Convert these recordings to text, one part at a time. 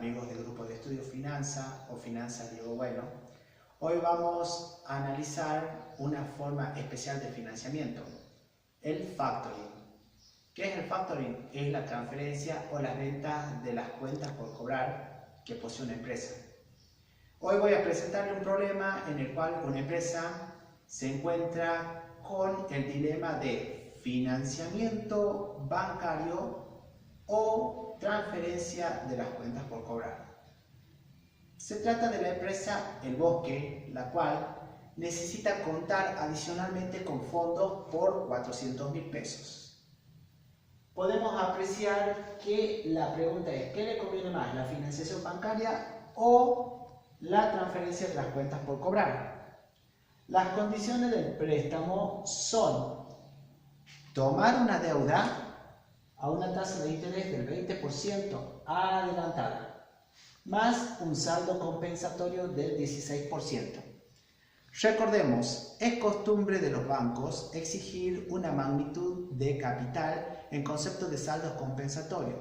amigos del grupo de estudio Finanza o Finanza Diego Bueno. Hoy vamos a analizar una forma especial de financiamiento, el factoring. ¿Qué es el factoring? Es la transferencia o las ventas de las cuentas por cobrar que posee una empresa. Hoy voy a presentarle un problema en el cual una empresa se encuentra con el dilema de financiamiento bancario o transferencia de las cuentas por cobrar. Se trata de la empresa El Bosque, la cual necesita contar adicionalmente con fondos por 400.000 pesos. Podemos apreciar que la pregunta es, ¿qué le conviene más, la financiación bancaria o la transferencia de las cuentas por cobrar? Las condiciones del préstamo son tomar una deuda a una tasa de interés del 20% adelantada, más un saldo compensatorio del 16%. Recordemos, es costumbre de los bancos exigir una magnitud de capital en concepto de saldo compensatorio.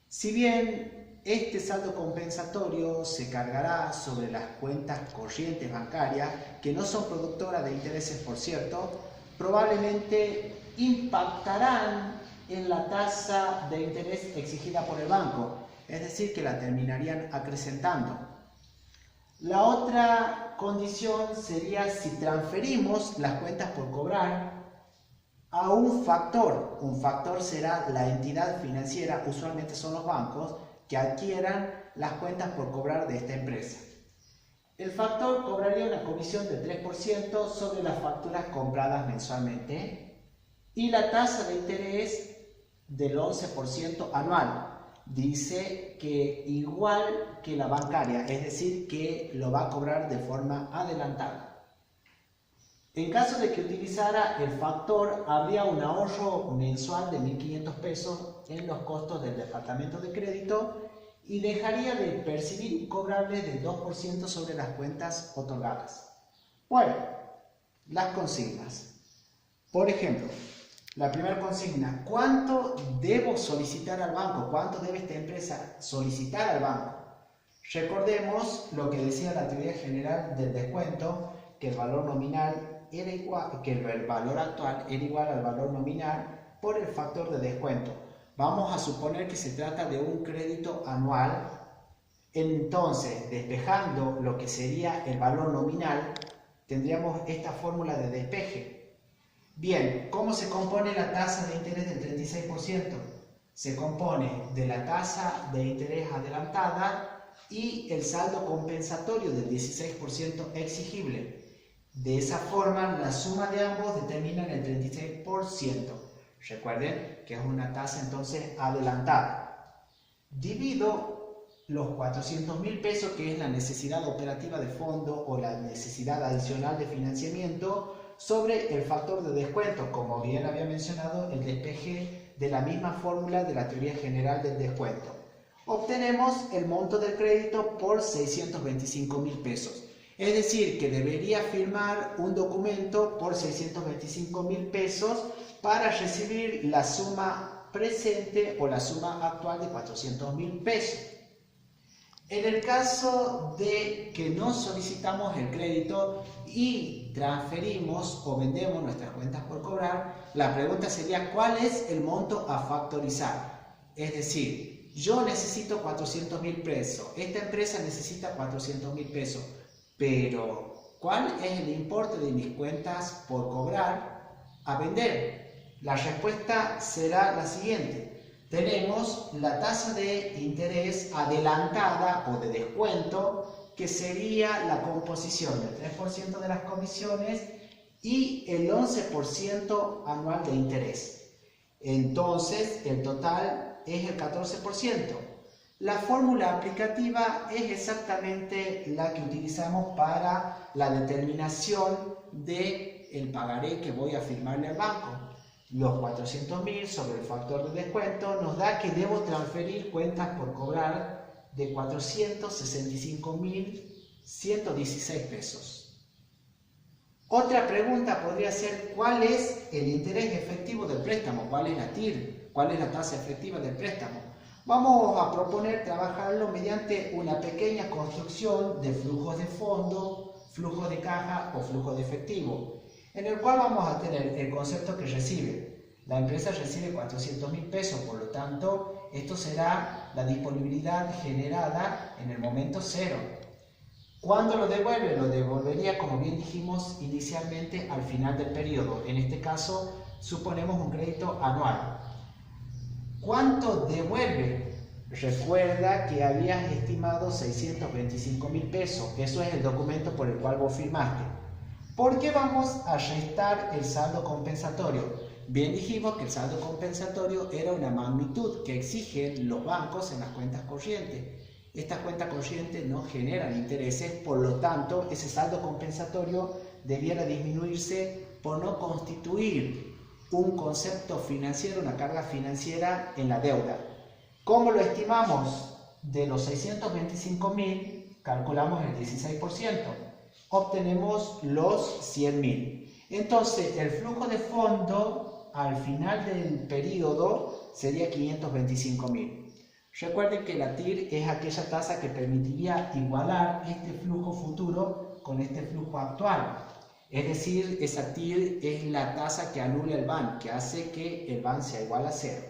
Si bien este saldo compensatorio se cargará sobre las cuentas corrientes bancarias, que no son productoras de intereses, por cierto, probablemente impactarán en la tasa de interés exigida por el banco, es decir, que la terminarían acrecentando. La otra condición sería si transferimos las cuentas por cobrar a un factor. Un factor será la entidad financiera, usualmente son los bancos, que adquieran las cuentas por cobrar de esta empresa. El factor cobraría una comisión del 3% sobre las facturas compradas mensualmente y la tasa de interés del 11% anual. Dice que igual que la bancaria, es decir, que lo va a cobrar de forma adelantada. En caso de que utilizara el factor, habría un ahorro mensual de 1.500 pesos en los costos del departamento de crédito y dejaría de percibir cobrables del 2% sobre las cuentas otorgadas. Bueno, las consignas. Por ejemplo, la primera consigna, ¿cuánto debo solicitar al banco? ¿Cuánto debe esta empresa solicitar al banco? Recordemos lo que decía la teoría general del descuento, que el valor nominal era igual, que el valor actual era igual al valor nominal por el factor de descuento. Vamos a suponer que se trata de un crédito anual. Entonces, despejando lo que sería el valor nominal, tendríamos esta fórmula de despeje. Bien, ¿cómo se compone la tasa de interés del 36%? Se compone de la tasa de interés adelantada y el saldo compensatorio del 16% exigible. De esa forma, la suma de ambos determinan el 36%. Recuerden que es una tasa entonces adelantada. Divido los 400.000 pesos, que es la necesidad operativa de fondo o la necesidad adicional de financiamiento, sobre el factor de descuento, como bien había mencionado, el despeje de la misma fórmula de la teoría general del descuento. Obtenemos el monto del crédito por 625.000 pesos. Es decir, que debería firmar un documento por 625.000 pesos para recibir la suma presente o la suma actual de 400.000 pesos. En el caso de que no solicitamos el crédito y transferimos o vendemos nuestras cuentas por cobrar, la pregunta sería ¿cuál es el monto a factorizar? Es decir, yo necesito 400.000 pesos, esta empresa necesita 400.000 pesos, pero ¿cuál es el importe de mis cuentas por cobrar a vender? La respuesta será la siguiente. Tenemos la tasa de interés adelantada o de descuento, que sería la composición del 3% de las comisiones y el 11% anual de interés. Entonces, el total es el 14%. La fórmula aplicativa es exactamente la que utilizamos para la determinación del pagaré que voy a firmarle al banco. Los 400.000 sobre el factor de descuento nos da que debo transferir cuentas por cobrar de 465.116 pesos. Otra pregunta podría ser, ¿cuál es el interés efectivo del préstamo? ¿Cuál es la TIR? ¿Cuál es la tasa efectiva del préstamo? Vamos a proponer trabajarlo mediante una pequeña construcción de flujos de fondo, flujo de caja o flujo de efectivo, en el cual vamos a tener el concepto que recibe. La empresa recibe 400.000 pesos, por lo tanto, esto será la disponibilidad generada en el momento cero. ¿Cuándo lo devuelve? Lo devolvería, como bien dijimos inicialmente, al final del periodo. En este caso, suponemos un crédito anual. ¿Cuánto devuelve? Recuerda que habías estimado 625.000 pesos. Eso es el documento por el cual vos firmaste. ¿Por qué vamos a restar el saldo compensatorio? Bien dijimos que el saldo compensatorio era una magnitud que exigen los bancos en las cuentas corrientes. Estas cuentas corrientes no generan intereses, por lo tanto, ese saldo compensatorio debiera disminuirse por no constituir un concepto financiero, una carga financiera en la deuda. ¿Cómo lo estimamos? De los 625.000, calculamos el 16%. Obtenemos los 100.000. Entonces, el flujo de fondo al final del periodo sería 525.000. Recuerden que la TIR es aquella tasa que permitiría igualar este flujo futuro con este flujo actual. Es decir, esa TIR es la tasa que anula el BAN, que hace que el BAN sea igual a cero.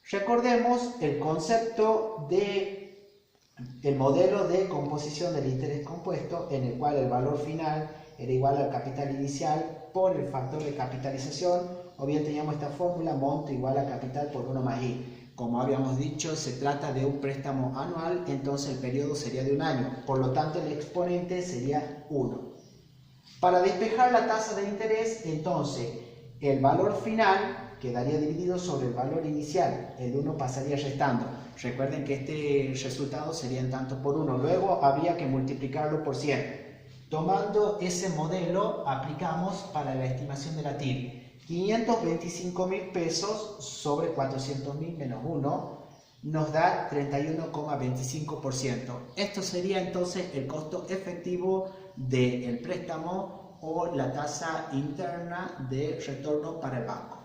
Recordemos el concepto del modelo de composición del interés compuesto, en el cual el valor final era igual al capital inicial por el factor de capitalización, o bien teníamos esta fórmula, monto igual a capital por 1 más I. Como habíamos dicho, se trata de un préstamo anual, entonces el periodo sería de un año, por lo tanto el exponente sería 1. Para despejar la tasa de interés, entonces, el valor final quedaría dividido sobre el valor inicial. El 1 pasaría restando. Recuerden que este resultado sería en tanto por 1. Luego había que multiplicarlo por 100. Tomando ese modelo, aplicamos para la estimación de la TIR. 525.000 pesos sobre 400.000 menos 1 nos da 31,25%. Esto sería entonces el costo efectivo del préstamo o la tasa interna de retorno para el banco.